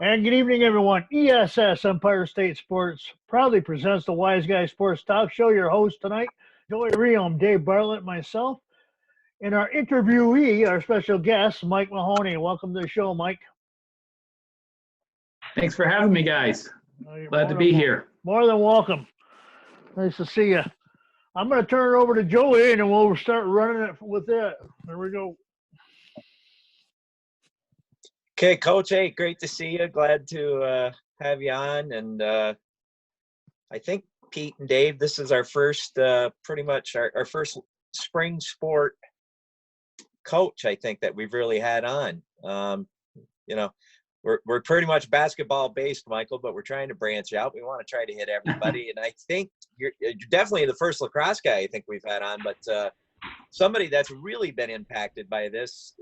And good evening, everyone. ESS Empire State Sports proudly presents the Wise Guy Sports Talk Show. Your host tonight, Joey Ream, Dave Bartlett, myself, and our interviewee, our special guest, Mike Mahoney. Welcome to the show, Mike. Thanks for having me, guys. Glad to be here. More than welcome. Nice to see you. I'm going to turn it over to Joey, and then we'll start running it with it. There we go. Okay, Coach. Hey, great to see you. Glad to have you on. And I think Pete and Dave, this is our first, pretty much our first spring sport coach, I think, that we've really had on. You know, we're pretty much basketball based, Michael, but we're trying to branch out. We want to try to hit everybody. And I think you're definitely the first lacrosse guy I think we've had on, but somebody that's really been impacted by this.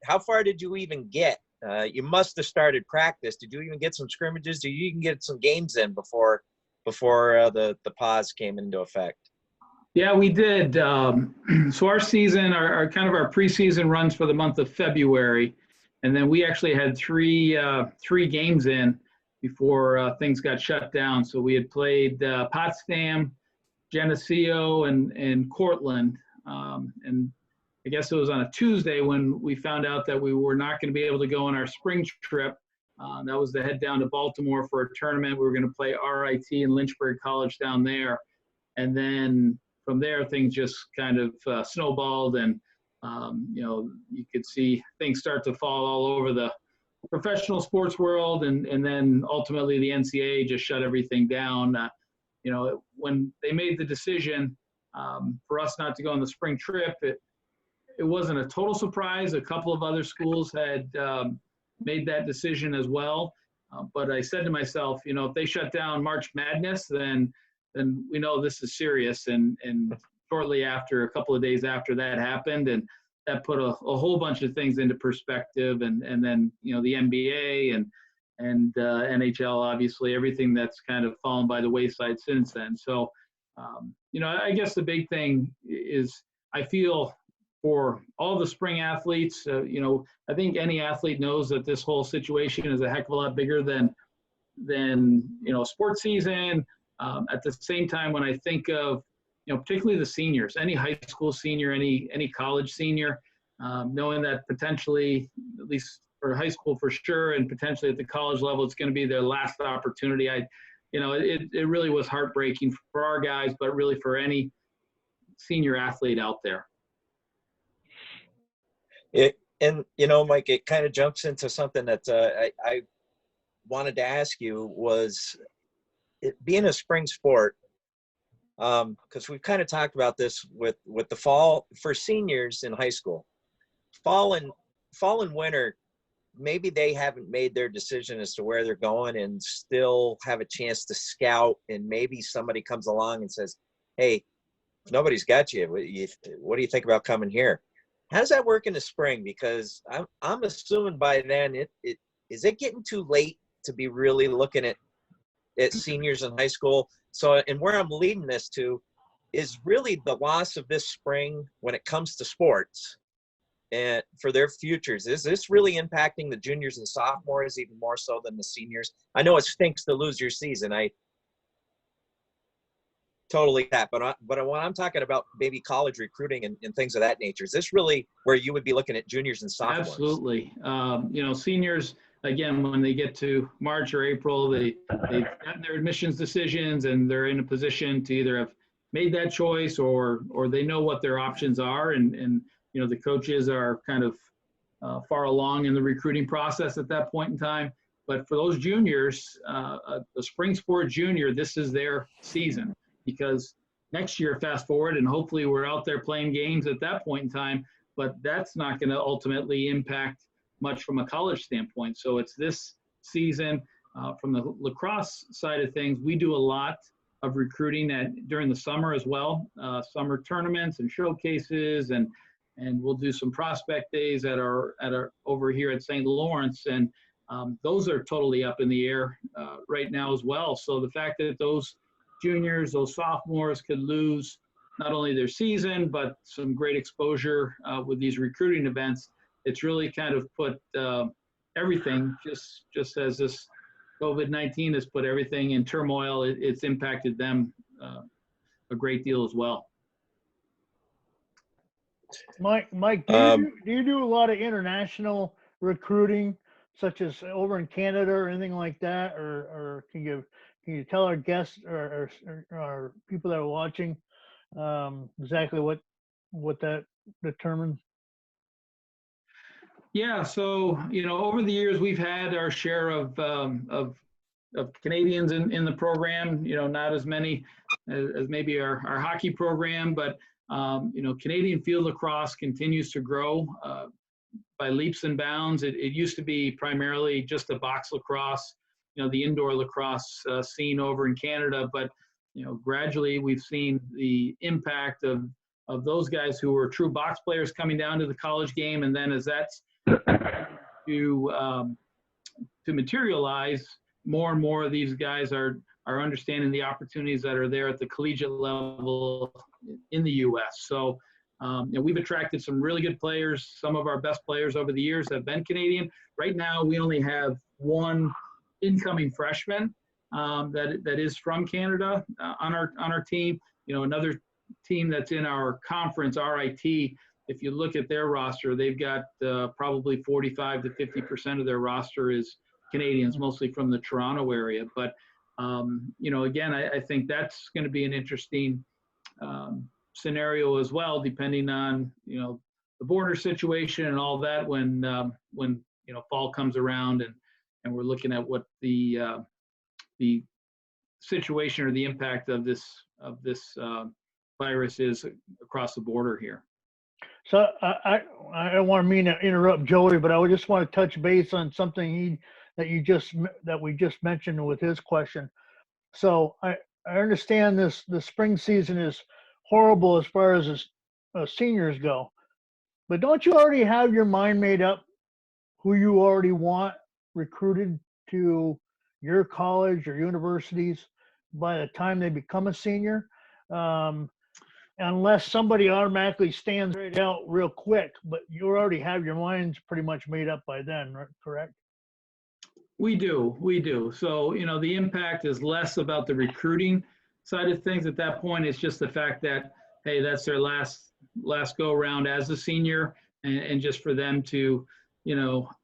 How far did you even get? You must have started practice. Did you even get some scrimmages? Did you even get some games in before the pause came into effect? Yeah, we did. So our season, our preseason runs for the month of February, and then we actually had three games in before things got shut down. So we had played Potsdam, Geneseo, and Cortland, and I guess it was on a Tuesday when we found out that we were not going to be able to go on our spring trip. That was to head down to Baltimore for a tournament. We were going to play RIT in Lynchburg College down there. And then from there, things just kind of snowballed, and, you could see things start to fall all over the professional sports world. And then ultimately the NCAA just shut everything down. When they made the decision for us not to go on the spring trip, it wasn't a total surprise. A couple of other schools had made that decision as well. But I said to myself, if they shut down March Madness, then we know this is serious. And shortly after, a couple of days after that happened, and that put a whole bunch of things into perspective. And then, the NBA and NHL, obviously, everything that's kind of fallen by the wayside since then. So, I guess the big thing is I feel for all the spring athletes, I think any athlete knows that this whole situation is a heck of a lot bigger than sports season. At the same time, when I think of, particularly the seniors, any high school senior, any college senior, knowing that potentially, at least for high school for sure, and potentially at the college level, it's going to be their last opportunity. It really was heartbreaking for our guys, but really for any senior athlete out there. Mike, it kind of jumps into something that I wanted to ask you was it being a spring sport, because we've kind of talked about this with the fall for seniors in high school. Fall and winter, maybe they haven't made their decision as to where they're going and still have a chance to scout, and maybe somebody comes along and says, hey, nobody's got you. What do you think about coming here? How does that work in the spring? Because I'm assuming by then is it getting too late to be really looking at seniors in high school? So, and where I'm leading this to is really the loss of this spring when it comes to sports and for their futures. Is this really impacting the juniors and sophomores even more so than the seniors? I know it stinks to lose your season. I totally that, but when I'm talking about maybe college recruiting and things of that nature, is this really where you would be looking at juniors and sophomores? Absolutely. Seniors, again, when they get to March or April, they've gotten their admissions decisions and they're in a position to either have made that choice or they know what their options are. And the coaches are kind of far along in the recruiting process at that point in time. But for those juniors, the spring sport junior, this is their season. Because next year, fast forward, and hopefully we're out there playing games at that point in time, but that's not going to ultimately impact much from a college standpoint. So it's this season. From the lacrosse side of things, we do a lot of recruiting during the summer as well, summer tournaments and showcases, and we'll do some prospect days at our over here at St. Lawrence, and those are totally up in the air right now as well. So the fact that those juniors, those sophomores could lose not only their season, but some great exposure with these recruiting events it's really kind of put everything, just as this COVID-19 has put everything in turmoil, it's impacted them a great deal as well. Mike, do you do a lot of international recruiting, such as over in Canada or anything like that, or can you tell our guests or people that are watching exactly what that determines? Yeah, so over the years we've had our share of Canadians in the program. Not as many as maybe our hockey program, but Canadian field lacrosse continues to grow by leaps and bounds. It used to be primarily just a box lacrosse, the indoor lacrosse scene over in Canada, but gradually we've seen the impact of those guys who were true box players coming down to the college game, and then as that's to materialize, more and more of these guys are understanding the opportunities that are there at the collegiate level in the U.S. So we've attracted some really good players. Some of our best players over the years have been Canadian. Right now, we only have one incoming freshman that is from Canada on our team. Another team that's in our conference, RIT. If you look at their roster, they've got probably 45 to 50% of their roster is Canadians, mostly from the Toronto area. But again, I think that's going to be an interesting scenario as well, depending on the border situation and all that when fall comes around and we're looking at what the situation or the impact of this virus is across the border here. So I don't want to mean to interrupt Joey, but I would just want to touch base on something that we just mentioned with his question. So I understand the spring season is horrible as far as seniors go, but don't you already have your mind made up who you already want recruited to your college or universities by the time they become a senior? Unless somebody automatically stands right out real quick, but you already have your minds pretty much made up by then, correct? We do. So, the impact is less about the recruiting side of things at that point. It's just the fact that, hey, that's their last go around as a senior, and just for them to,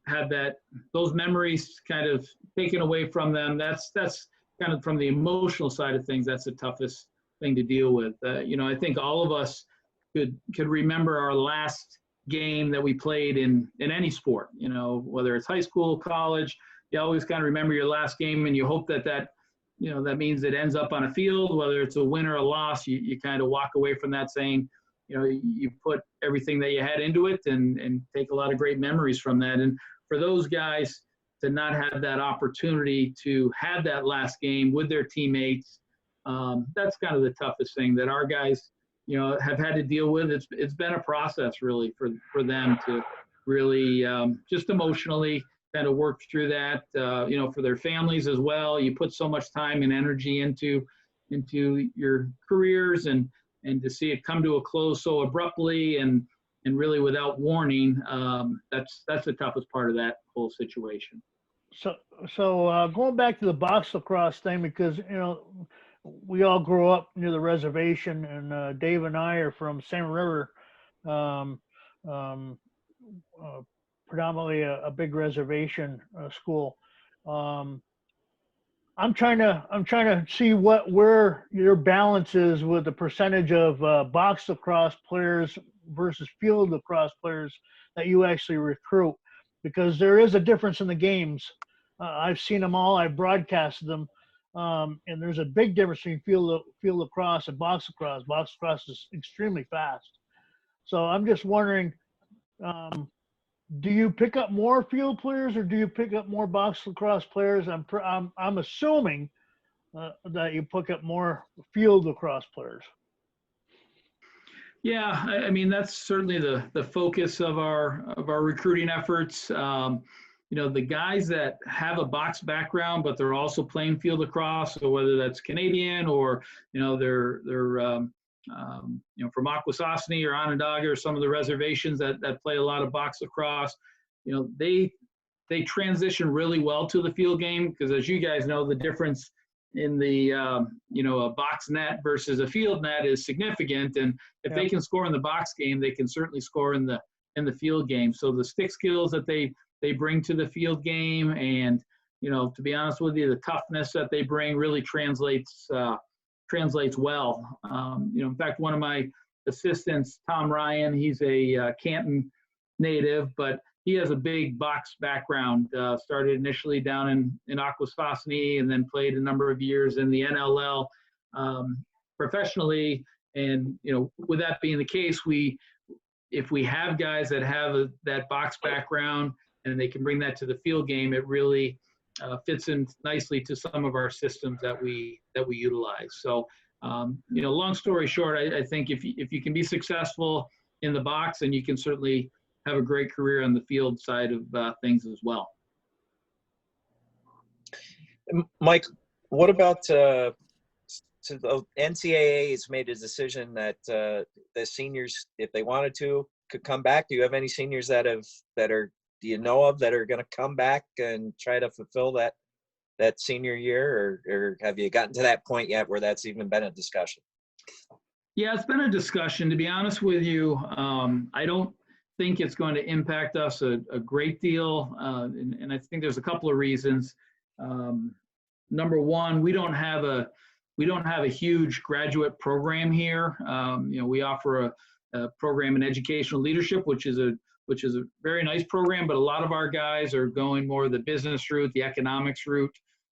have those memories kind of taken away from them. That's kind of from the emotional side of things. That's the toughest thing to deal with. I think all of us could remember our last game that we played in any sport, whether it's high school, college. You always kind of remember your last game, and you hope that means it ends up on a field, whether it's a win or a loss. You kind of walk away from that saying, you put everything that you had into it and take a lot of great memories from that. And for those guys to not have that opportunity to have that last game with their teammates, that's kind of the toughest thing that our guys, have had to deal with. It's been a process really for them to really just emotionally kind of work through that. For their families as well. You put so much time and energy into your careers, and to see it come to a close so abruptly and really without warning, that's the toughest part of that whole situation. So going back to the box lacrosse thing, because we all grew up near the reservation, and Dave and I are from Salmon River, predominantly a big reservation school. I'm trying to see where your balance is with the percentage of box lacrosse players versus field lacrosse players that you actually recruit, because there is a difference in the games. I've seen them all. I broadcasted them, and there's a big difference between field lacrosse and box lacrosse. Box lacrosse is extremely fast. So I'm just wondering, do you pick up more field players or do you pick up more box lacrosse players? I'm assuming that you pick up more field lacrosse players. Yeah, I mean that's certainly the focus of our recruiting efforts. The guys that have a box background, but they're also playing field lacrosse, so whether that's Canadian or they're from Akwesasne or Onondaga or some of the reservations that play a lot of box lacrosse, they transition really well to the field game, because as you guys know, the difference in the a box net versus a field net is significant, and if they can score in the box game, they can certainly score in the field game. So the stick skills that they bring to the field game, and to be honest with you, the toughness that they bring really translates well. In fact, one of my assistants, Tom Ryan, he's a Canton native, but he has a big box background. Started initially down in Akwesasne, and then played a number of years in the NLL professionally. And with that being the case, if we have guys that have that box background and they can bring that to the field game, it really fits in nicely to some of our systems that we utilize. So, long story short, I think if you can be successful in the box, then you can certainly have a great career on the field side of things as well. Mike, what about so the NCAA has made a decision that the seniors, if they wanted to, could come back? Do you have any seniors that are do you know of that are going to come back and try to fulfill that senior year, or have you gotten to that point yet where that's even been a discussion? Yeah, it's been a discussion. To be honest with you, I don't think it's going to impact us a great deal, and I think there's a couple of reasons. Number one, we don't have a huge graduate program here. We offer a program in educational leadership, which is a very nice program, but a lot of our guys are going more the business route, the economics route.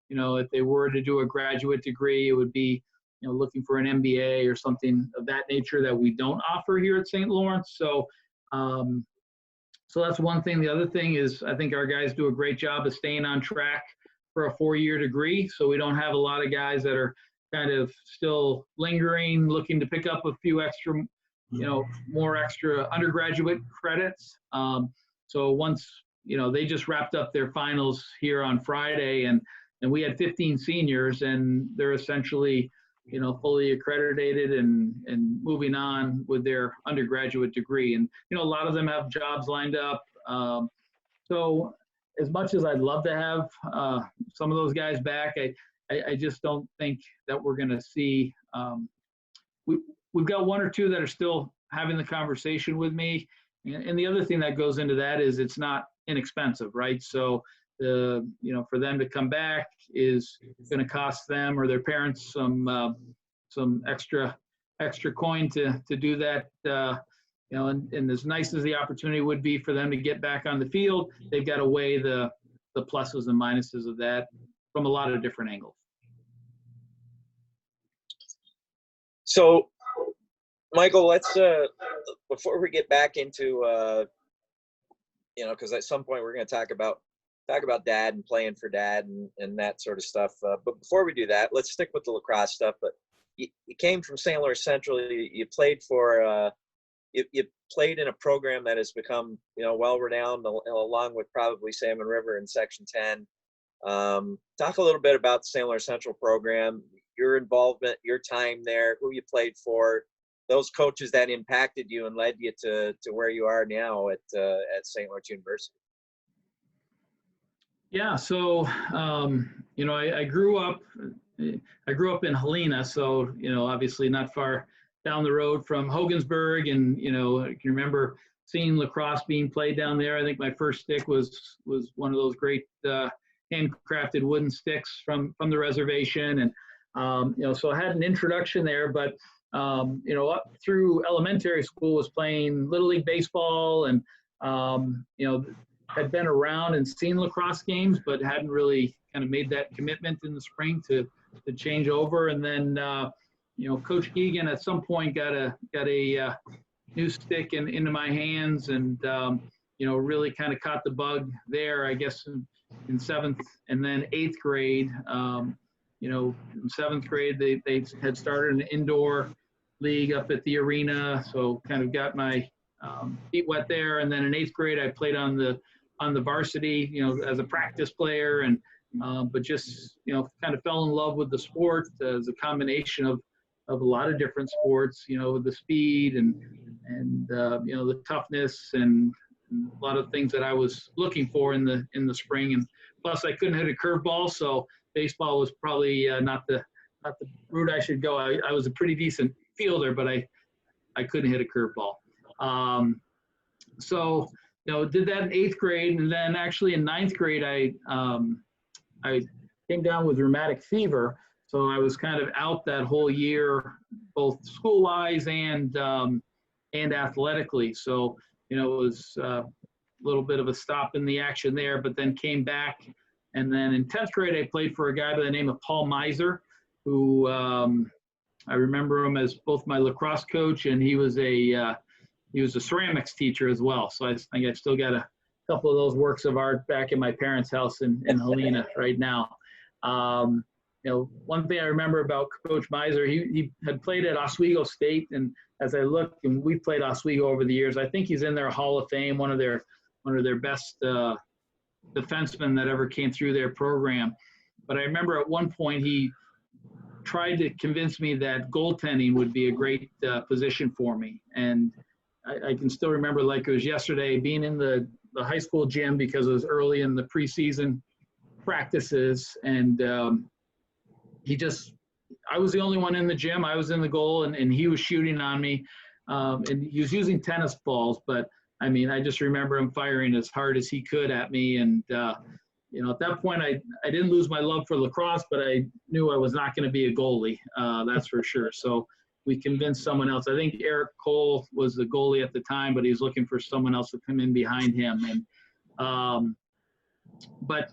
If they were to do a graduate degree, it would be looking for an MBA or something of that nature that we don't offer here at St. Lawrence. So that's one thing. The other thing is, I think our guys do a great job of staying on track for a 4-year degree. So we don't have a lot of guys that are kind of still lingering, looking to pick up a few extra, more extra undergraduate credits. So once, they just wrapped up their finals here on Friday, and we had 15 seniors, and they're essentially, fully accredited and moving on with their undergraduate degree. And, a lot of them have jobs lined up. So as much as I'd love to have some of those guys back, I just don't think that we're going to see. We've got one or two that are still having the conversation with me. And the other thing that goes into that is it's not inexpensive, right? So for them to come back is going to cost them or their parents some extra coin to do that. And as nice as the opportunity would be for them to get back on the field, they've got to weigh the pluses and minuses of that from a lot of different angles. So, Michael, let's before we get back into because at some point we're going to talk about dad and playing for dad and that sort of stuff. But before we do that, let's stick with the lacrosse stuff. But you came from St. Lawrence Central. You played for you played in a program that has become well renowned, along with probably Salmon River in Section 10. Talk a little bit about the St. Lawrence Central program, your involvement, your time there, who you played for, those coaches that impacted you and led you to where you are now at St. Lawrence University. Yeah, so I grew up in Helena, so obviously not far down the road from Hogansburg, and I can remember seeing lacrosse being played down there. I think my first stick was one of those great handcrafted wooden sticks from the reservation, and so I had an introduction there. But up through elementary school was playing Little League baseball, and had been around and seen lacrosse games, but hadn't really kind of made that commitment in the spring to change over. And then Coach Keegan at some point got a new stick into my hands, and really kind of caught the bug there, I guess, in 7th and then 8th grade. In 7th grade, they had started an indoor league up at the arena, so kind of got my feet wet there. And then in 8th grade, I played on the varsity, as a practice player, and but just kind of fell in love with the sport as a combination of of a lot of different sports, the speed and the toughness and a lot of things that I was looking for in the spring. And plus I couldn't hit a curveball, so baseball was probably not the route I should go. I was a pretty decent fielder, but I couldn't hit a curveball. So did that in 8th grade, and then actually in 9th grade I came down with rheumatic fever. So I was kind of out that whole year, both school-wise and athletically. So, it was a little bit of a stop in the action there, but then came back. And then in 10th grade, I played for a guy by the name of Paul Miser, who I remember him as both my lacrosse coach, and he was a ceramics teacher as well. So I think I still got a couple of those works of art back in my parents' house in Helena right now. One thing I remember about Coach Miser, he had played at Oswego State, and as I look, and we played Oswego over the years, I think he's in their Hall of Fame, one of their best defensemen that ever came through their program. But I remember at one point he tried to convince me that goaltending would be a great position for me. And I can still remember like it was yesterday, being in the high school gym because it was early in the preseason practices, and I was the only one in the gym. I was in the goal, and he was shooting on me, and he was using tennis balls. But I mean, I just remember him firing as hard as he could at me. And at that point, I didn't lose my love for lacrosse, but I knew I was not going to be a goalie. That's for sure. So we convinced someone else. I think Eric Cole was the goalie at the time, but he was looking for someone else to come in behind him. And but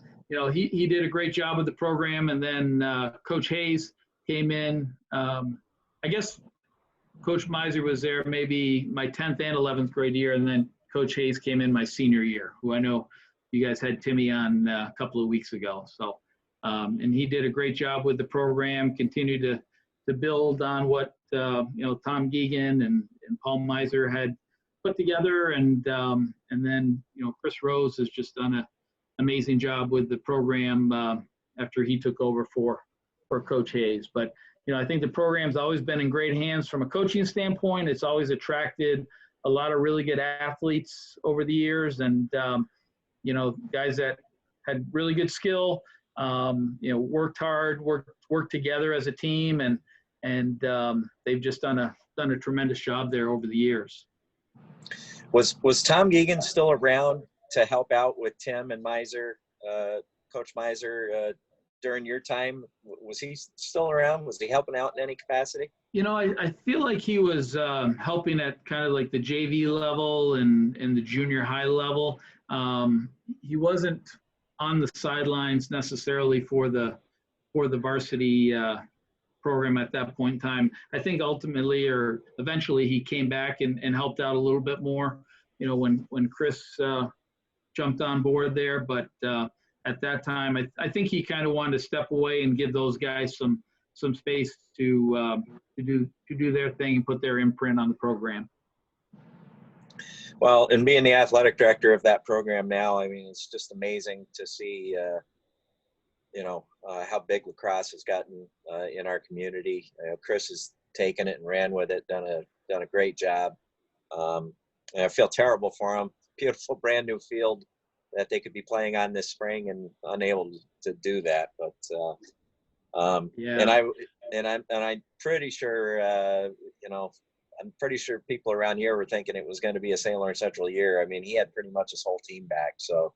he did a great job with the program. And then Coach Hayes came in. I guess Coach Miser was there maybe my 10th and 11th grade year, and then Coach Hayes came in my senior year, who I know you guys had Timmy on a couple of weeks ago. So, and he did a great job with the program, continued to build on what Tom Geegan and Paul Miser had put together, and then Chris Rose has just done an amazing job with the program after he took over for Coach Hayes. But I think the program's always been in great hands from a coaching standpoint. It's always attracted a lot of really good athletes over the years, and guys that had really good skill, worked hard, worked together as a team, and they've just done a tremendous job there over the years. Was Tom Geegan still around to help out with Tim and Miser, Coach Miser, during your time? Was he still around? Was he helping out in any capacity? I feel like he was helping at kind of like the JV level and the junior high level. He wasn't on the sidelines necessarily for the varsity program at that point in time. I think ultimately or eventually he came back and helped out a little bit more, when Chris jumped on board there. But at that time, I think he kind of wanted to step away and give those guys some space to do their thing and put their imprint on the program. Well, and being the athletic director of that program now, I mean, it's just amazing to see, how big lacrosse has gotten in our community. Chris has taken it and ran with it, done a great job. And I feel terrible for him. Beautiful brand new field that they could be playing on this spring and unable to do that. But yeah. And I'm pretty sure I'm pretty sure people around here were thinking it was going to be a St. Lawrence Central year. I mean, he had pretty much his whole team back. So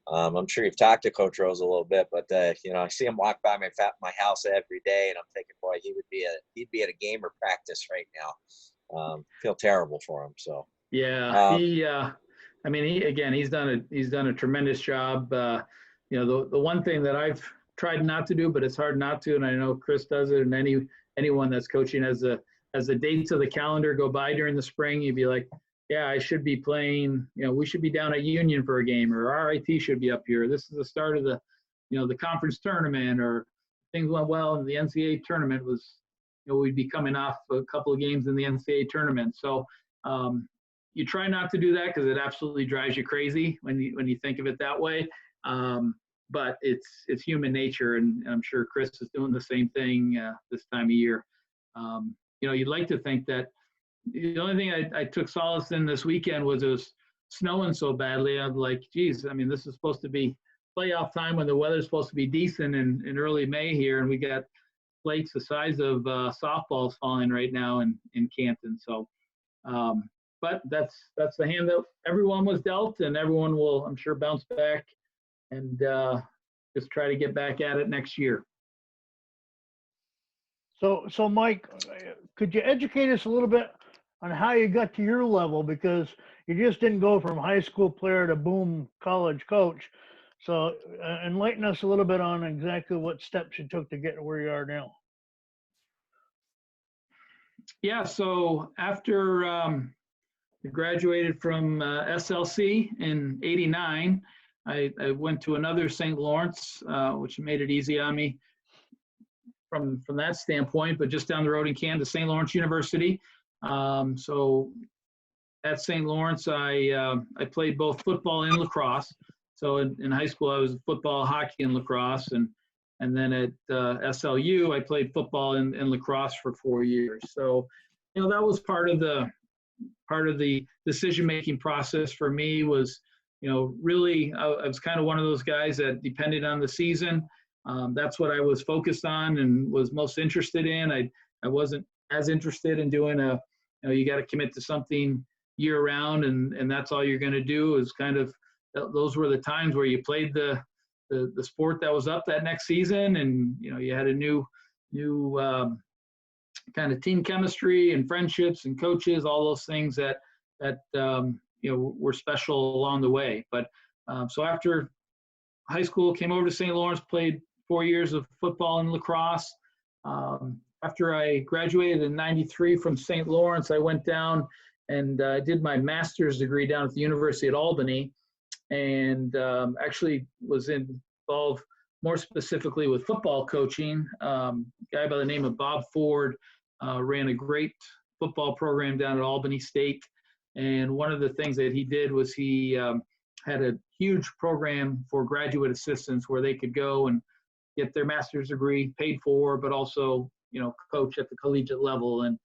I'm sure you've talked to Coach Rose a little bit, but I see him walk by my house every day, and I'm thinking, boy, he'd be at a game or practice right now. Feel terrible for him. So yeah, he's done a tremendous job. The one thing that I've tried not to do, but it's hard not to, and I know Chris does it, and anyone that's coaching, as the dates of the calendar go by during the spring, you'd be like, yeah, I should be playing, we should be down at Union for a game, or RIT should be up here. This is the start of the conference tournament, or things went well in the NCAA tournament was, we'd be coming off a couple of games in the NCAA tournament. So you try not to do that because it absolutely drives you crazy when you think of it that way. But it's human nature, and I'm sure Chris is doing the same thing this time of year. You'd like to think that. The only thing I took solace in this weekend was it was snowing so badly. I'm like, geez, I mean, this is supposed to be playoff time when the weather's supposed to be decent in early May here, and we got flakes the size of softballs falling right now in Canton. So, but that's the hand that everyone was dealt, and everyone will, I'm sure, bounce back and just try to get back at it next year. So Mike, could you educate us a little bit on how you got to your level? Because you just didn't go from high school player to boom college coach. So enlighten us a little bit on exactly what steps you took to get to where you are now. Yeah, so after I graduated from SLC in '89, I went to another St. Lawrence, which made it easy on me from that standpoint, but just down the road in Canada, St. Lawrence University. So at St. Lawrence, I played both football and lacrosse. So in high school, I was football, hockey, and lacrosse, and then at SLU, I played football and lacrosse for 4 years. So, that was part of the decision-making process for me. Was, really, I was kind of one of those guys that depended on the season. That's what I was focused on and was most interested in. I wasn't as interested in doing you got to commit to something year round, and that's all you're going to do. Is kind of, those were the times where you played the sport that was up that next season, and you had a new kind of team chemistry and friendships and coaches, all those things that were special along the way. But so after high school, came over to St. Lawrence, played 4 years of football and lacrosse. After I graduated in '93 from St. Lawrence, I went down and did my master's degree down at the University at Albany, and actually was involved more specifically with football coaching. A guy by the name of Bob Ford ran a great football program down at Albany State, and one of the things that he did was he had a huge program for graduate assistants where they could go and get their master's degree paid for, but also coach at the collegiate level. And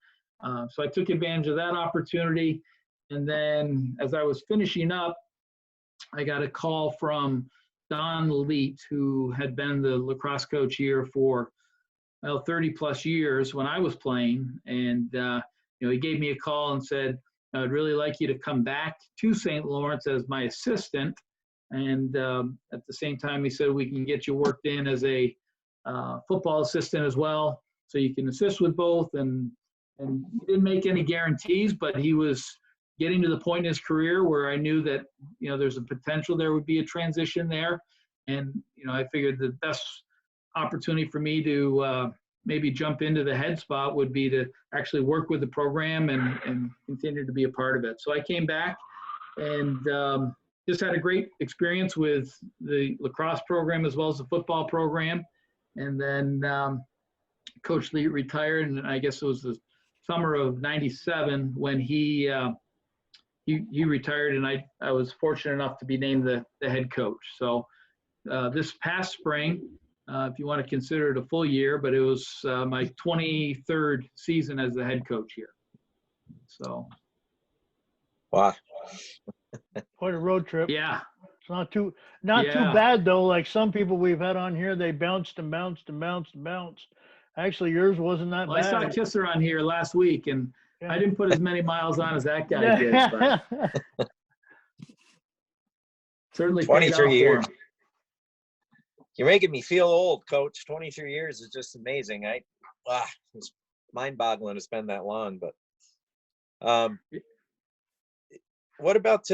so I took advantage of that opportunity. And then as I was finishing up, I got a call from Don Leet, who had been the lacrosse coach here for 30 plus years when I was playing. And, he gave me a call and said, I'd really like you to come back to St. Lawrence as my assistant. And at the same time, he said, we can get you worked in as a football assistant as well, so you can assist with both. And he didn't make any guarantees, but he was getting to the point in his career where I knew that, there's a potential there would be a transition there. And, I figured the best opportunity for me to maybe jump into the head spot would be to actually work with the program and continue to be a part of it. So I came back and just had a great experience with the lacrosse program as well as the football program. And then Coach Lee retired, and I guess it was the summer of '97 when he retired, and I was fortunate enough to be named the head coach. So this past spring, if you want to consider it a full year, but it was my 23rd season as the head coach here. So. Wow. Quite a road trip. Yeah. It's not too bad though. Like some people we've had on here, they bounced and bounced and bounced and bounced. Actually, yours wasn't that bad. I saw Kisser on here last week, and I didn't put as many miles on as that guy did. But certainly 23 years. You're making me feel old, Coach. 23 years is just amazing. It's mind-boggling to spend that long. But what about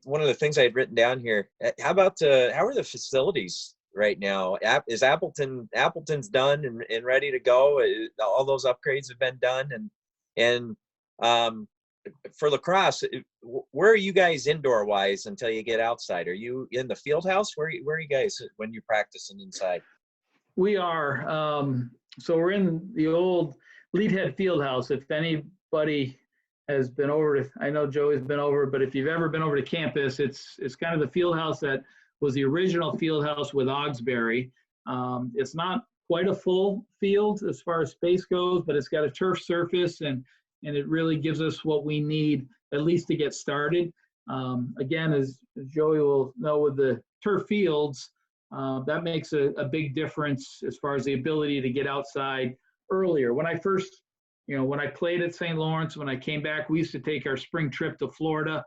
one of the things I had written down here? How are the facilities right now? Is Appleton's done and ready to go? All those upgrades have been done, and for lacrosse, where are you guys indoor wise until you get outside? Are you in the field house? Where are you guys when you're practicing inside? We are. So we're in the old Leadhead Field House. If anybody has been over I know Joey's been over, but if you've ever been over to campus, it's kind of the field house that was the original field house with Augsbury. It's not quite a full field as far as space goes, but it's got a turf surface, and it really gives us what we need at least to get started. Again, as Joey will know with the turf fields, that makes a big difference as far as the ability to get outside earlier. When I first, when I played at St. Lawrence, when I came back, we used to take our spring trip to Florida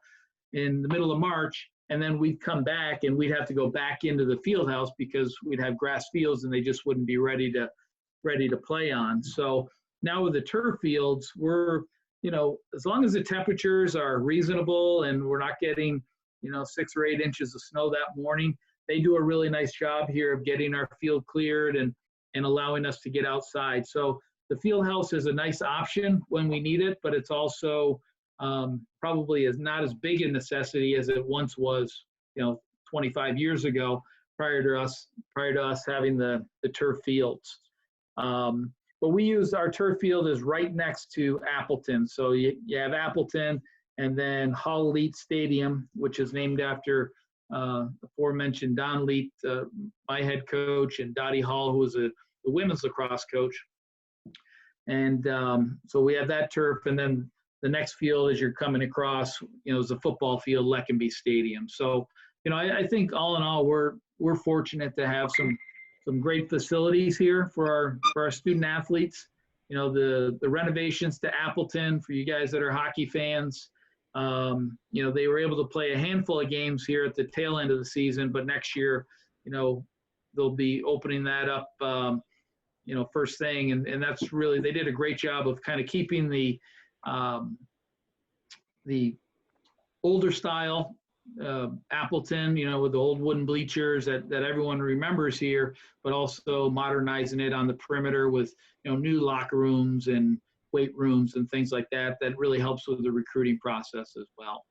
in the middle of March, and then we'd come back and we'd have to go back into the field house because we'd have grass fields and they just wouldn't be ready to play on. So now with the turf fields, we're, as long as the temperatures are reasonable and we're not getting, 6 or 8 inches of snow that morning, they do a really nice job here of getting our field cleared and allowing us to get outside. So the field house is a nice option when we need it, but it's also probably is not as big a necessity as it once was, 25 years ago, prior to us having the turf fields. But we use our turf field is right next to Appleton. So you have Appleton and then Hall Leet Stadium, which is named after the aforementioned Don Leet, my head coach, and Dottie Hall, who was the women's lacrosse coach. And so we have that turf, and then the next field as you're coming across, is the football field, Leckenby Stadium. So, I think all in all, we're fortunate to have some great facilities here for our student athletes. The renovations to Appleton, for you guys that are hockey fans, they were able to play a handful of games here at the tail end of the season, but next year, they'll be opening that up, first thing. And that's really, they did a great job of kind of keeping the older style Appleton, with the old wooden bleachers that everyone remembers here, but also modernizing it on the perimeter with, new locker rooms and weight rooms and things like that. That really helps with the recruiting process as well.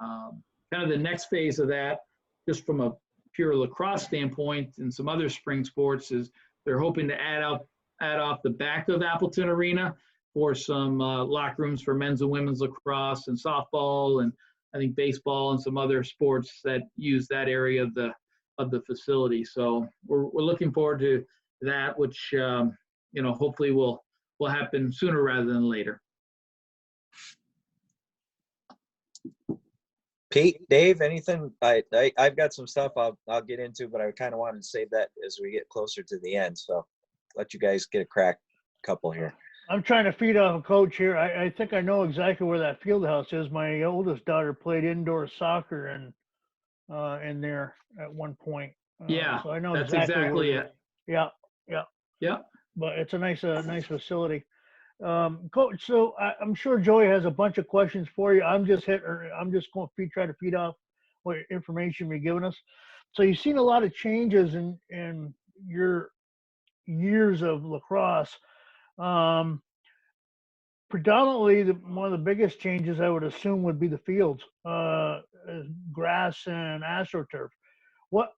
Kind of the next phase of that, just from a pure lacrosse standpoint and some other spring sports, is they're hoping to add off the back of Appleton Arena for some locker rooms for men's and women's lacrosse and softball, and I think baseball and some other sports that use that area of the facility. So we're looking forward to that, which hopefully will happen sooner rather than later. Pete, Dave, anything? I've got some stuff I'll get into, but I kind of wanted to save that as we get closer to the end. So let you guys get a crack couple here. I'm trying to feed off a coach here. I think I know exactly where that field house is. My oldest daughter played indoor soccer in there at one point. Yeah, so I know that's exactly it. Yeah. But it's a nice facility. Coach, so I'm sure Joey has a bunch of questions for you. I'm just going to try to feed off what information you're giving us. So you've seen a lot of changes in your years of lacrosse. Predominantly, one of the biggest changes I would assume would be the fields, grass and AstroTurf. What's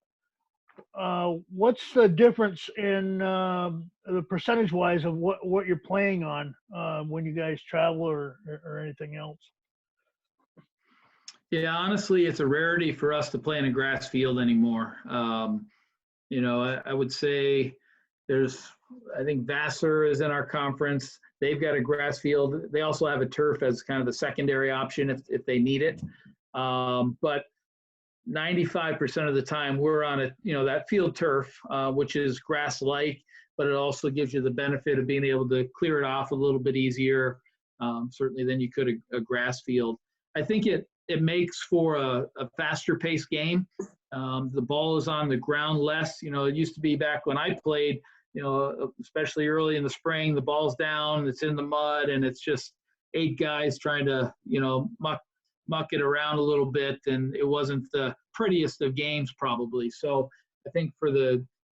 the difference in the percentage-wise of what you're playing on when you guys travel or anything else? Yeah, honestly, it's a rarity for us to play in a grass field anymore. I would say I think Vassar is in our conference. They've got a grass field. They also have a turf as kind of the secondary option if they need it. But 95% of the time we're on that field turf, which is grass-like, but it also gives you the benefit of being able to clear it off a little bit easier, certainly than you could a grass field. I think it makes for a faster paced game. The ball is on the ground less. It used to be back when I played, especially early in the spring, the ball's down, it's in the mud, and it's just 8 guys trying to, muck it around a little bit, and it wasn't the prettiest of games probably. So I think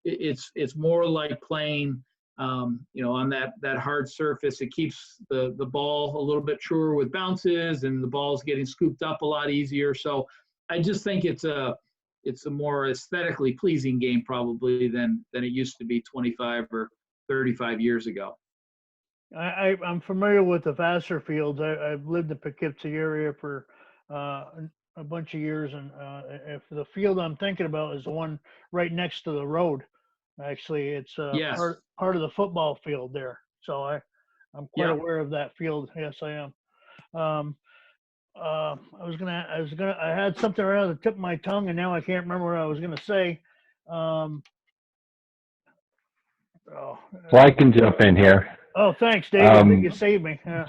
it's more like playing, on that hard surface. It keeps the ball a little bit truer with bounces, and the ball's getting scooped up a lot easier. So I just think it's a more aesthetically pleasing game probably than it used to be 25 or 35 years ago. I'm familiar with the Vassar fields. I've lived in the Poughkeepsie area for a bunch of years, and if the field I'm thinking about is the one right next to the road, Actually, it's Yes. part of the football field there. So I'm quite Yeah. aware of that field. Yes, I am. Um, I had something right on the tip of my tongue, and now I can't remember what I was gonna say. Um, oh, Well, I can jump in here. oh, thanks, Dave. I think you Um, saved me. Yeah.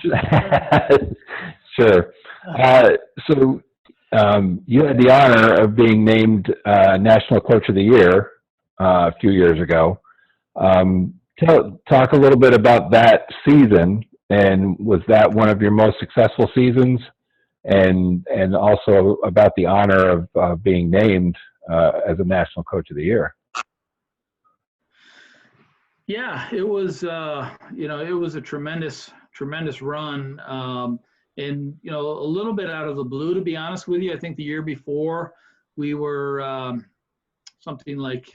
sure. So you had the honor of being named National Coach of the Year a few years ago. Talk a little bit about that season, and was that one of your most successful seasons? And also about the honor of being named as a National Coach of the Year. Yeah, it was, it was a tremendous run. And, a little bit out of the blue, to be honest with you. I think the year before we were something like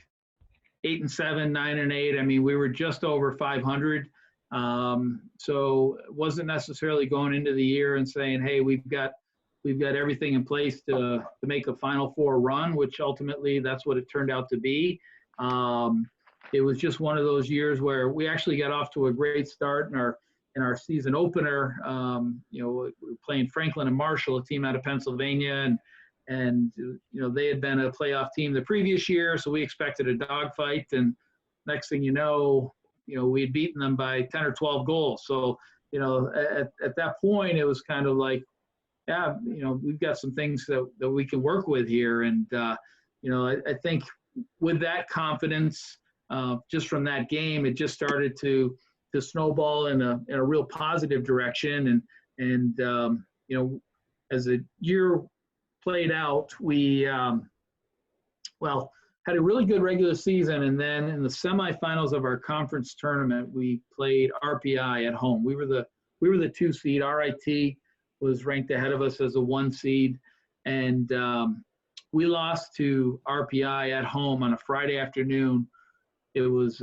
8-7, 9-8. I mean, we were just over 500. So it wasn't necessarily going into the year and saying, hey, we've got everything in place to make a Final Four run, which ultimately that's what it turned out to be. It was just one of those years where we actually got off to a great start in our season opener. We were playing Franklin and Marshall, a team out of Pennsylvania, and they had been a playoff team the previous year, so we expected a dogfight. And next thing you know, we had beaten them by 10 or 12 goals. So at that point, it was kind of like, yeah, we've got some things that we can work with here. And I think with that confidence, just from that game, it just started to snowball in a real positive direction. And as the year played out, we had a really good regular season, and then in the semifinals of our conference tournament, we played RPI at home. We were the 2 seed. RIT was ranked ahead of us as a 1 seed, and we lost to RPI at home on a Friday afternoon. It was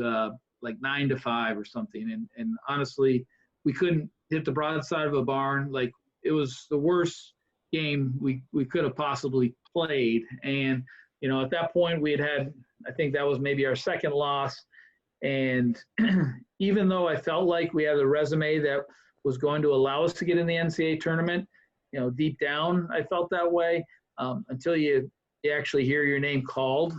like 9-5 or something, and honestly, we couldn't hit the broadside of a barn. Like, it was the worst game we could have possibly played. And at that point, we had I think that was maybe our second loss. And even though I felt like we had a resume that was going to allow us to get in the NCAA tournament, deep down I felt that way. Until you actually hear your name called,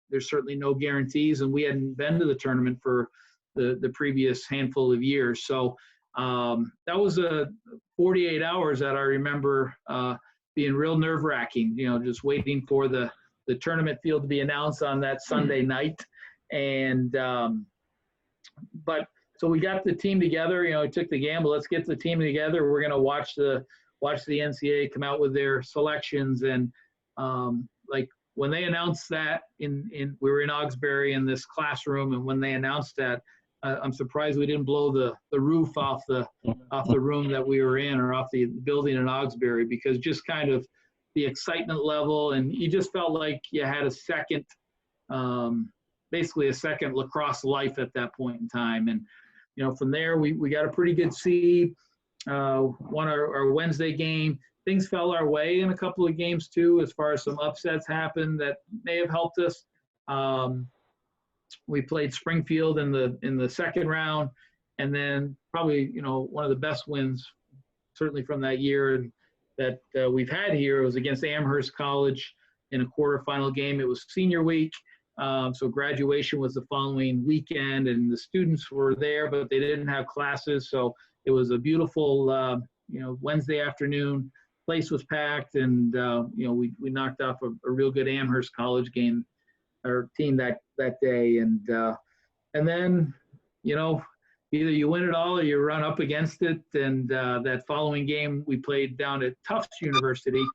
there's certainly no guarantees, and we hadn't been to the tournament for the previous handful of years. So that was 48 hours that I remember being real nerve-wracking, just waiting for the tournament field to be announced on that Sunday night. And but so we got the team together. We took the gamble. Let's get the team together. We're going to watch the NCAA come out with their selections. And like when they announced that, we were in Augsburg in this classroom, and when they announced that, I'm surprised we didn't blow the roof off the room that we were in, or off the building in Augsburg, because just kind of the excitement level, and you just felt like you had a second, basically a second lacrosse life at that point in time. And from there we got a pretty good seed, won our Wednesday game. Things fell our way in a couple of games too, as far as some upsets happened that may have helped us. We played Springfield in the second round, and then probably one of the best wins certainly from that year that we've had here was against Amherst College in a quarterfinal game. It was senior week, so graduation was the following weekend, and the students were there, but they didn't have classes. So it was a beautiful Wednesday afternoon. Place was packed, and we knocked off a real good Amherst College game or team that day, and then either you win it all or you run up against it. And that following game we played down at Tufts University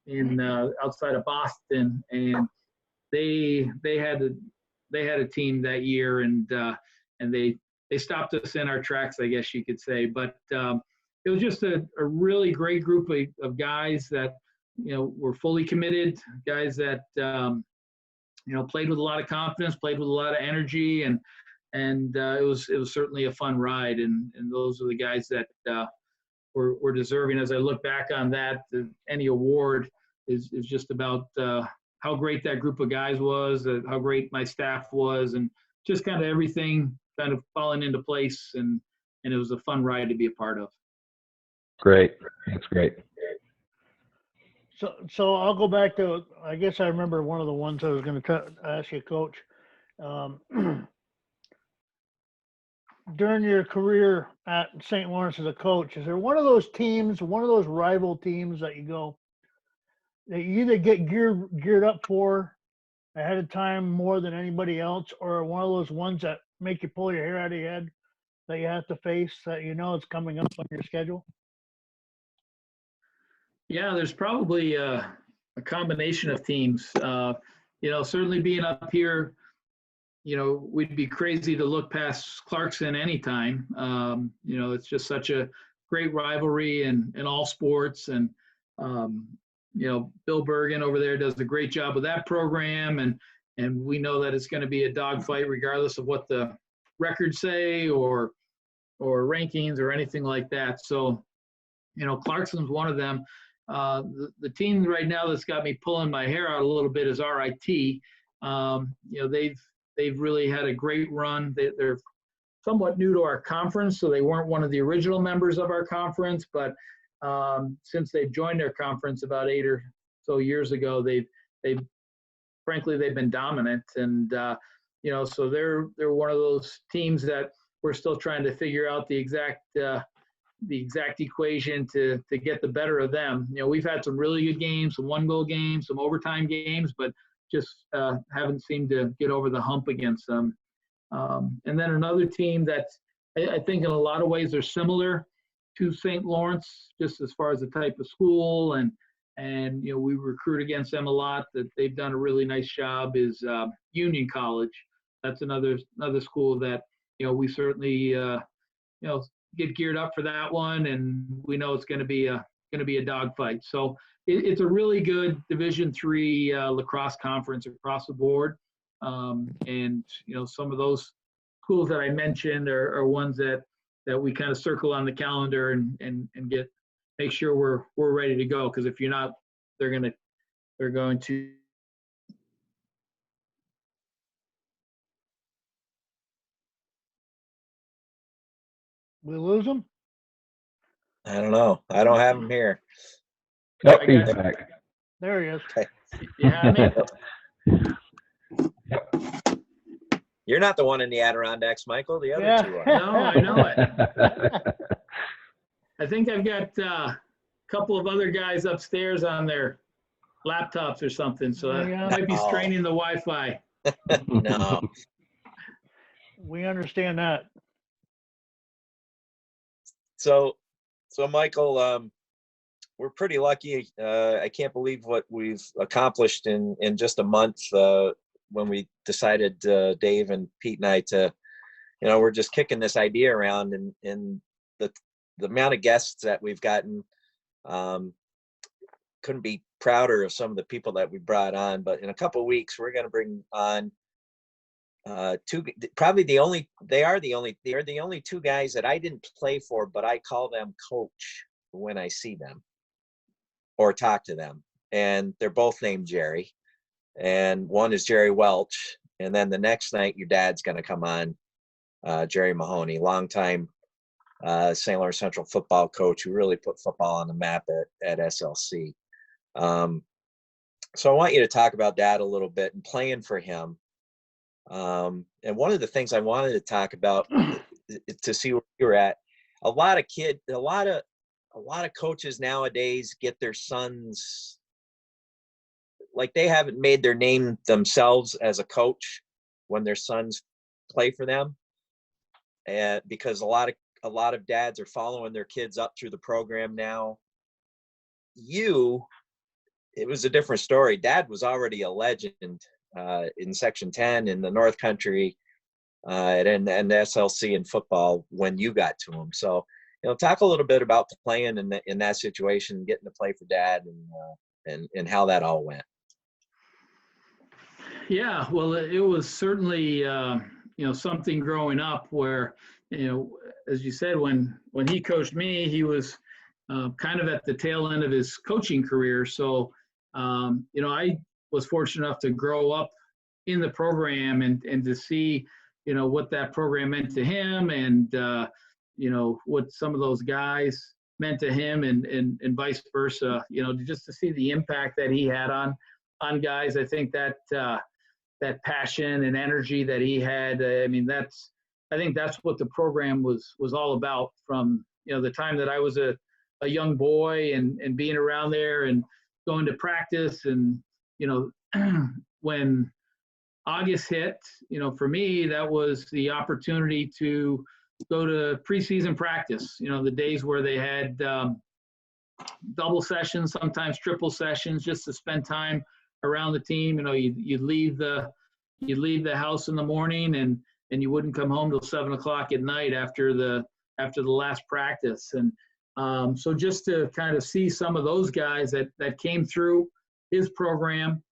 in outside of Boston, and they had a team that year, and they stopped us in our tracks, I guess you could say. But it was just a really great group of guys that were fully committed, guys that played with a lot of confidence, played with a lot of energy, and it was certainly a fun ride. And those are the guys that were deserving. As I look back on that, any award is just about how great that group of guys was, how great my staff was, and just kind of everything kind of falling into place. And it was a fun ride to be a part of. Great. That's great. So I'll go back to, I guess I remember one of the ones I was going to ask you, Coach. During your career at St. Lawrence as a coach, is there one of those teams, one of those rival teams that you go, that you either get geared up for ahead of time more than anybody else, or one of those ones that make you pull your hair out of your head that you have to face, that you know it's coming up on your schedule? Yeah, there's probably a combination of teams. Certainly being up here, we'd be crazy to look past Clarkson anytime. It's just such a great rivalry in all sports. And, Bill Bergen over there does a great job with that program. And we know that it's going to be a dogfight regardless of what the records say or rankings or anything like that. So, Clarkson's one of them. The team right now that's got me pulling my hair out a little bit is RIT. They've really had a great run. They're somewhat new to our conference, so they weren't one of the original members of our conference. But since they've joined our conference about 8 or so years ago, they've been dominant. And so they're one of those teams that we're still trying to figure out the exact equation to get the better of them. We've had some really good games, some 1-goal games, some overtime games, but just haven't seemed to get over the hump against them. And then another team that I think in a lot of ways are similar to St. Lawrence, just as far as the type of school and we recruit against them a lot. That they've done a really nice job is Union College. That's another school that we certainly get geared up for that one, and we know it's going to be a dogfight. So it's a really good Division III lacrosse conference across the board, and some of those schools that I mentioned are ones that we kind of circle on the calendar and make sure we're ready to go, because if you're not, they're going to. We lose them? I don't know. I don't have him here. Yep, he's back. There he is. Yeah, You're not the one in the Adirondacks, Michael. The other two are. No, I know it. I think I've got a couple of other guys upstairs on their laptops or something, so that might be straining the Wi-Fi. No. We understand that. So Michael, we're pretty lucky. I can't believe what we've accomplished in just a month when we decided, Dave and Pete and I, to, we're just kicking this idea around, and the amount of guests that we've gotten, couldn't be prouder of some of the people that we brought on. But in a couple of weeks, we're going to bring on they are the only two guys that I didn't play for, but I call them coach when I see them or talk to them. And they're both named Jerry. And one is Jerry Welch. And then the next night, your dad's going to come on, Jerry Mahoney, longtime St. Lawrence Central football coach who really put football on the map at SLC. So I want you to talk about that a little bit and playing for him. And one of the things I wanted to talk about to see where you're at, a lot of coaches nowadays get their sons, like, they haven't made their name themselves as a coach when their sons play for them, and because a lot of dads are following their kids up through the program now. It was a different story. Dad was already a legend in Section 10 in the North Country and SLC in football when you got to him. So, talk a little bit about playing in that situation, getting to play for Dad, and how that all went. Yeah, well, it was certainly something growing up where, as you said, when he coached me, he was kind of at the tail end of his coaching career. So I was fortunate enough to grow up in the program and to see, what that program meant to him and, what some of those guys meant to him and vice versa, just to see the impact that he had on guys. I think that that passion and energy that he had, I think that's what the program was all about from, the time that I was a young boy and being around there and going to practice. And, when August hit, for me, that was the opportunity to go to preseason practice, the days where they had double sessions, sometimes triple sessions, just to spend time around the team. You'd leave the house in the morning and you wouldn't come home till 7:00 at night after the last practice. And so just to kind of see some of those guys that came through his program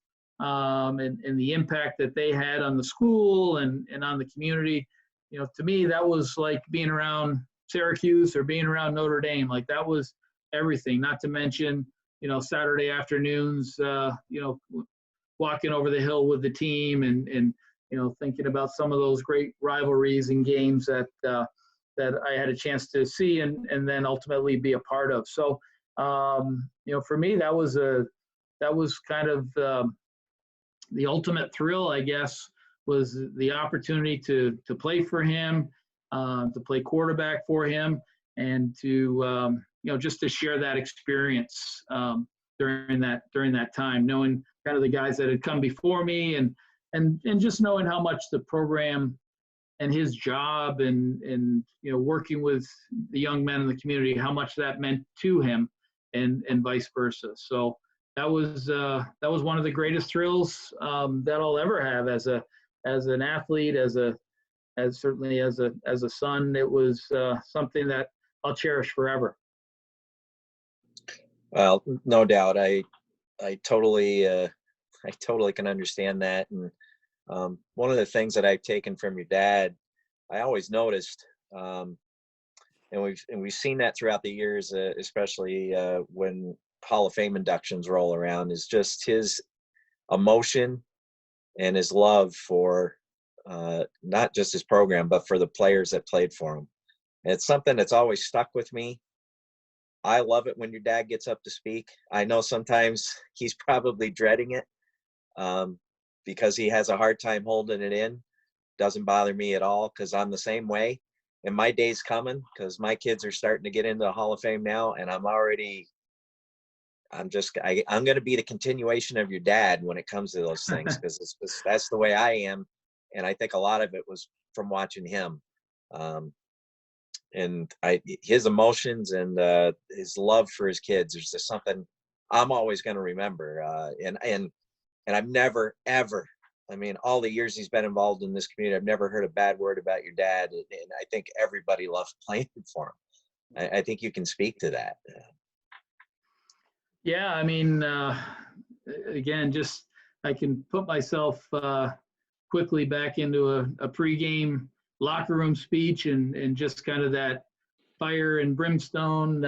and the impact that they had on the school and on the community, to me, that was like being around Syracuse or being around Notre Dame. Like that was everything, not to mention, Saturday afternoons, walking over the hill with the team and thinking about some of those great rivalries and games that I had a chance to see and then ultimately be a part of. So, for me, that was kind of the ultimate thrill, I guess, was the opportunity to play for him, to play quarterback for him, and to just to share that experience during that time, knowing kind of the guys that had come before me and just knowing how much the program and his job and working with the young men in the community, how much that meant to him and vice versa. So that was one of the greatest thrills that I'll ever have as an athlete, as certainly as a son. It was something that I'll cherish forever. Well, no doubt. I totally can understand that. And one of the things that I've taken from your dad, I always noticed, and we've seen that throughout the years, especially when Hall of Fame inductions roll around, is just his emotion and his love for not just his program, but for the players that played for him. And it's something that's always stuck with me. I love it when your dad gets up to speak. I know sometimes he's probably dreading it because he has a hard time holding it in. Doesn't bother me at all because I'm the same way. And my day's coming because my kids are starting to get into the Hall of Fame now, and I'm going to be the continuation of your dad when it comes to those things because that's the way I am. And I think a lot of it was from watching him. And his emotions and his love for his kids is just something I'm always going to remember. And I've never, ever, all the years he's been involved in this community, I've never heard a bad word about your dad. And I think everybody loved playing for him. I think you can speak to that. Yeah, again, just I can put myself quickly back into a pregame locker room speech and just kind of that fire and brimstone,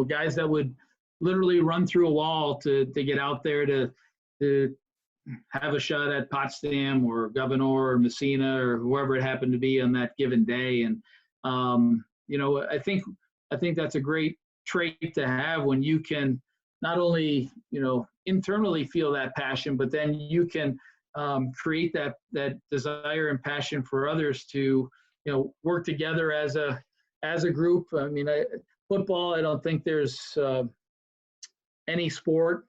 guys that would literally run through a wall to get out there to have a shot at Potsdam or Governor or Messina or whoever it happened to be on that given day. And, I think that's a great trait to have when you can not only, internally feel that passion, but then you can create that desire and passion for others to, work together as a group. Football, I don't think there's any sport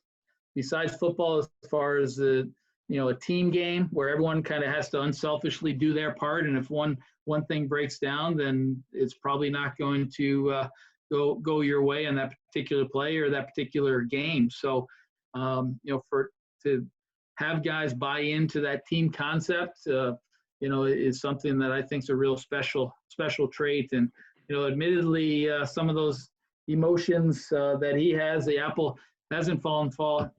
besides football as far as a team game where everyone kind of has to unselfishly do their part. And if one thing breaks down, then it's probably not going to go your way on that particular play or that particular game. So, to have guys buy into that team concept, is something that I think is a real special trait. And, admittedly, some of those emotions that he has, the apple hasn't fallen far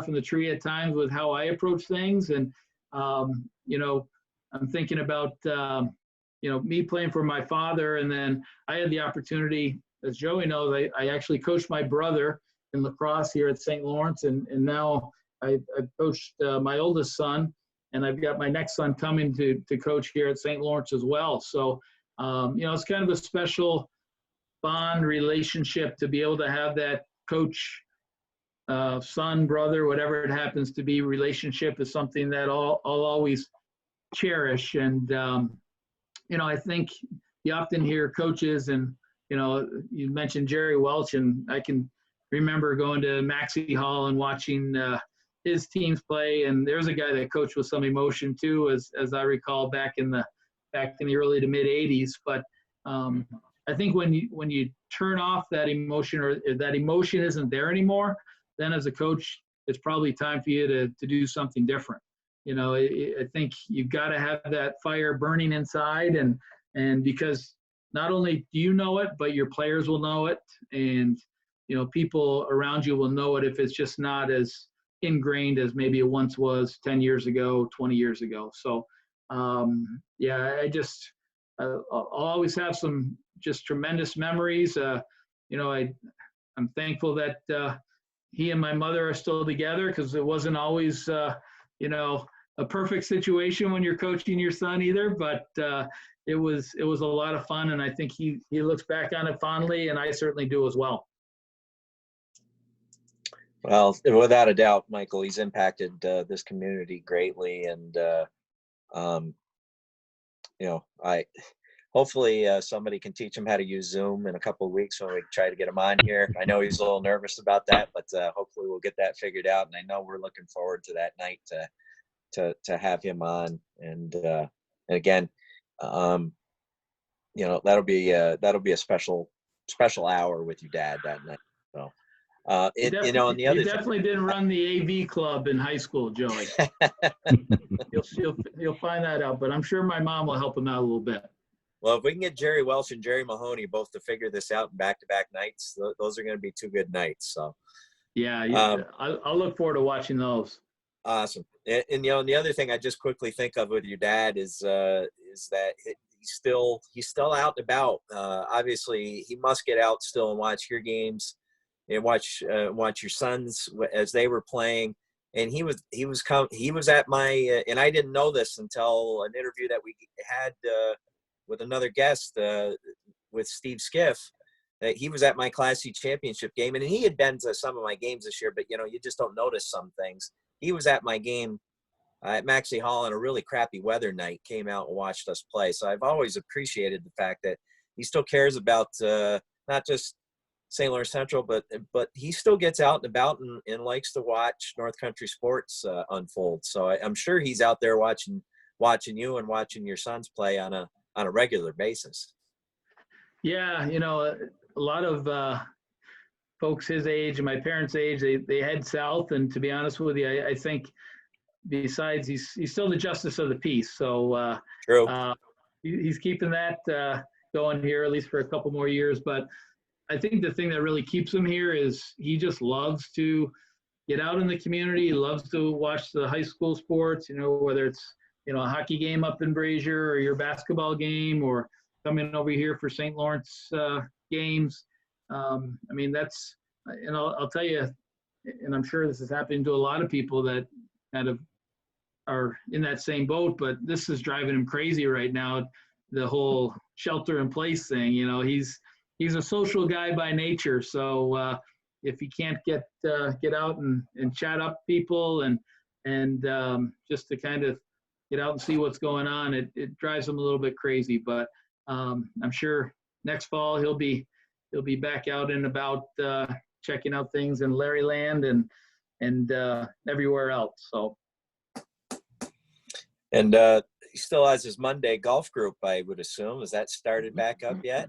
from the tree at times with how I approach things. And, I'm thinking about, me playing for my father. And then I had the opportunity, as Joey knows, I actually coached my brother in lacrosse here at St. Lawrence. And now I coached my oldest son, and I've got my next son coming to coach here at St. Lawrence as well. So, it's kind of a special bond relationship to be able to have that coach, son, brother, whatever it happens to be, relationship is something that I'll always cherish. And, I think you often hear coaches and, you mentioned Jerry Welch, and I can remember going to Maxey Hall and watching his teams play. And there's a guy that coached with some emotion too, as I recall back in the early to mid '80s. But I think when you turn off that emotion, or that emotion isn't there anymore, then as a coach, it's probably time for you to do something different. I think you've got to have that fire burning inside, and because not only do you know it, but your players will know it, and people around you will know it if it's just not as ingrained as maybe it once was 10 years ago, 20 years ago. So, I'll always have some just tremendous memories. I'm thankful that he and my mother are still together, because it wasn't always, a perfect situation when you're coaching your son either, but it was a lot of fun, and I think he looks back on it fondly, and I certainly do as well. Well, without a doubt, Michael, he's impacted this community greatly, and hopefully somebody can teach him how to use Zoom in a couple of weeks when we try to get him on here. I know he's a little nervous about that, but hopefully we'll get that figured out. And I know we're looking forward to that night to have him on. And again, that'll be a special hour with your dad that night. So. You definitely didn't run the AV club in high school, Joey. You'll find that out, but I'm sure my mom will help him out a little bit. Well, if we can get Jerry Welch and Jerry Mahoney both to figure this out in back-to-back nights, those are going to be two good nights. So, yeah, I'll look forward to watching those. Awesome. And the other thing I just quickly think of with your dad is that he's still out and about. Obviously, he must get out still and watch your games. And watch your sons as they were playing, and he was at my and I didn't know this until an interview that we had with another guest with Steve Skiff. That he was at my Class C championship game, and he had been to some of my games this year, but you just don't notice some things. He was at my game at Maxey Hall on a really crappy weather night, came out and watched us play. So I've always appreciated the fact that he still cares about not just St. Lawrence Central, but he still gets out and about and likes to watch North Country sports unfold. So I'm sure he's out there watching you and watching your sons play on a regular basis. Yeah, a lot of folks his age and my parents' age, they head south, and to be honest with you, I think besides he's still the justice of the peace. So True. He's keeping that going here at least for a couple more years, but I think the thing that really keeps him here is he just loves to get out in the community. He loves to watch the high school sports, whether it's, a hockey game up in Brazier, or your basketball game, or coming over here for St. Lawrence games. That's, and I'll tell you, and I'm sure this is happening to a lot of people that kind of are in that same boat, but this is driving him crazy right now. The whole shelter in place thing, he's a social guy by nature. So if he can't get out and chat up people and just to kind of get out and see what's going on, it drives him a little bit crazy. But I'm sure next fall he'll be back out and about checking out things in Larryland and everywhere else. So. And he still has his Monday golf group, I would assume. Has that started back up yet?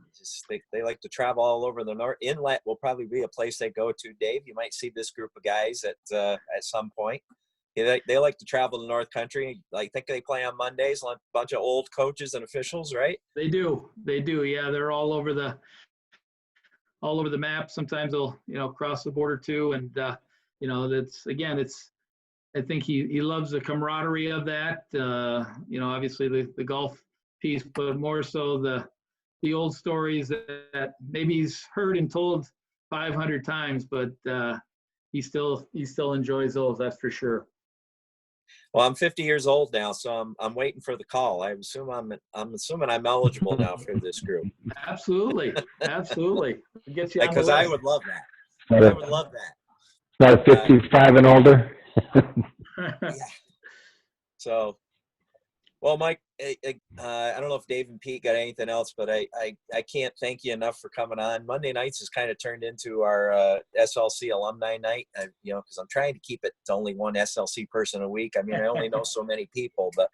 They like to travel all over the north. Inlet will probably be a place they go to, Dave. You might see this group of guys at some point. They like to travel to North Country. I think they play on Mondays, like a bunch of old coaches and officials, right? They do. Yeah, they're all over the map. Sometimes they'll cross the border too, and I think he loves the camaraderie of that. Obviously the golf piece, but more so the old stories that maybe he's heard and told 500 times, but he still enjoys those. That's for sure. Well, I'm 50 years old now, so I'm waiting for the call. I'm assuming I'm eligible now for this group. Absolutely. Get you on the Because I list. would love that. I would love that. Not 55 and older. Yeah. So, well, Mike, I don't know if Dave and Pete got anything else, but I can't thank you enough for coming on. Monday nights has kind of turned into our SLC alumni night, because I'm trying to keep it to only one SLC person a week. I mean, I only know so many people, but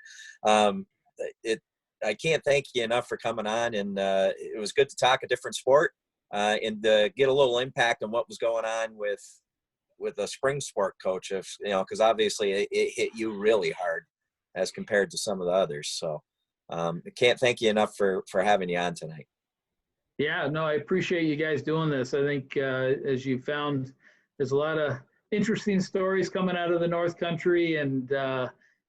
I can't thank you enough for coming on, and it was good to talk a different sport and get a little impact on what was going on with a spring sport coach, because obviously it hit you really hard as compared to some of the others. So I can't thank you enough for having you on tonight. Yeah, no, I appreciate you guys doing this. I think as you found, there's a lot of interesting stories coming out of the North Country, and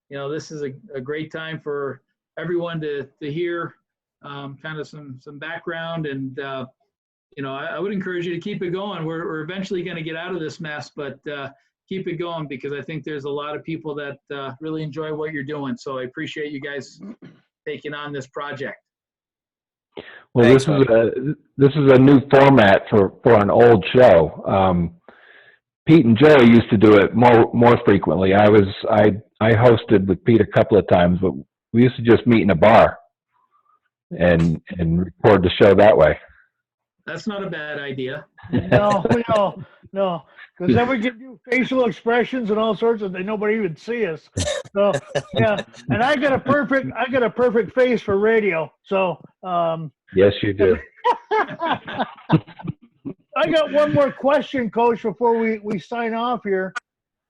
this is a great time for everyone to hear kind of some background, and I would encourage you to keep it going. We're eventually going to get out of this mess, but keep it going, because I think there's a lot of people that really enjoy what you're doing. So I appreciate you guys taking on this project. Well, Thanks, this is a new format for an old show. Pete and Joey used to do it more frequently. I hosted with Pete a couple of times, but we used to just meet in a bar and record the show that way. That's not a bad idea. No, because then we can do facial expressions and all sorts of things. Nobody would see us. So yeah, and I got a perfect face for radio. So yes, you do. I got one more question, Coach, before we sign off here.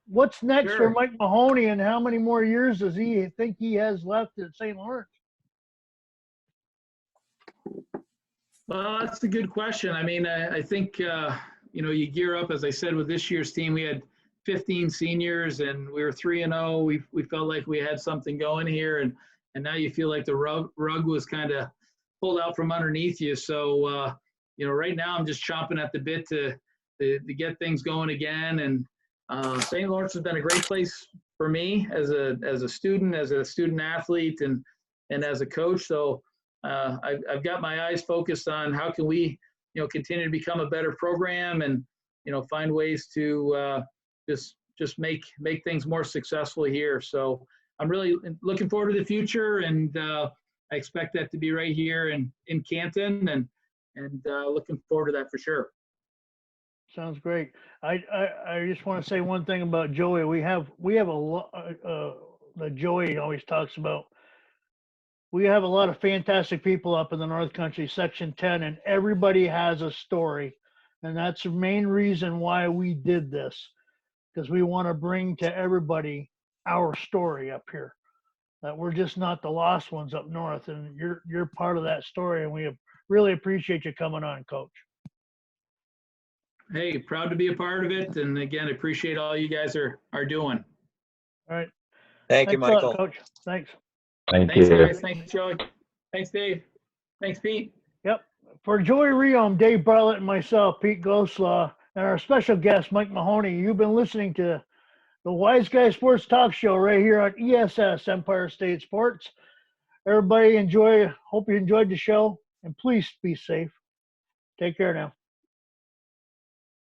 What's next for Mike Mahoney, and how many more years does he think he has left at St. Lawrence? Well, that's a good question. I mean, I think, you gear up, as I said, with this year's team. We had 15 seniors, and we were 3-0. We felt like we had something going here, and now you feel like the rug was kind of pulled out from underneath you. So, right now I'm just chomping at the bit to get things going again. And St. Lawrence has been a great place for me as a student athlete, and as a coach. So I've got my eyes focused on how can we, continue to become a better program, and find ways to just make things more successful here. So I'm really looking forward to the future, and I expect that to be right here in Canton, and looking forward to that for sure. Sounds great. I just want to say one thing about Joey. We have a lot that Joey always talks about. We have a lot of fantastic people up in the North Country, Section 10, and everybody has a story. And that's the main reason why we did this, because we want to bring to everybody our story up here. That we're just not the lost ones up north, and you're part of that story, and we really appreciate you coming on, Coach. Hey, proud to be a part of it, and again, appreciate all you guys are doing. All right. Thank you, Michael. Coach. Thanks. Thanks, guys. Thanks, Joey. Thanks, Dave. Thanks, Pete. Yep. For Joey Reom, Dave Bartlett, and myself, Pete Goslaw, and our special guest, Mike Mahoney, you've been listening to the Wise Guy Sports Talk Show right here on ESS, Empire State Sports. Everybody hope you enjoyed the show, and please be safe. Take care now.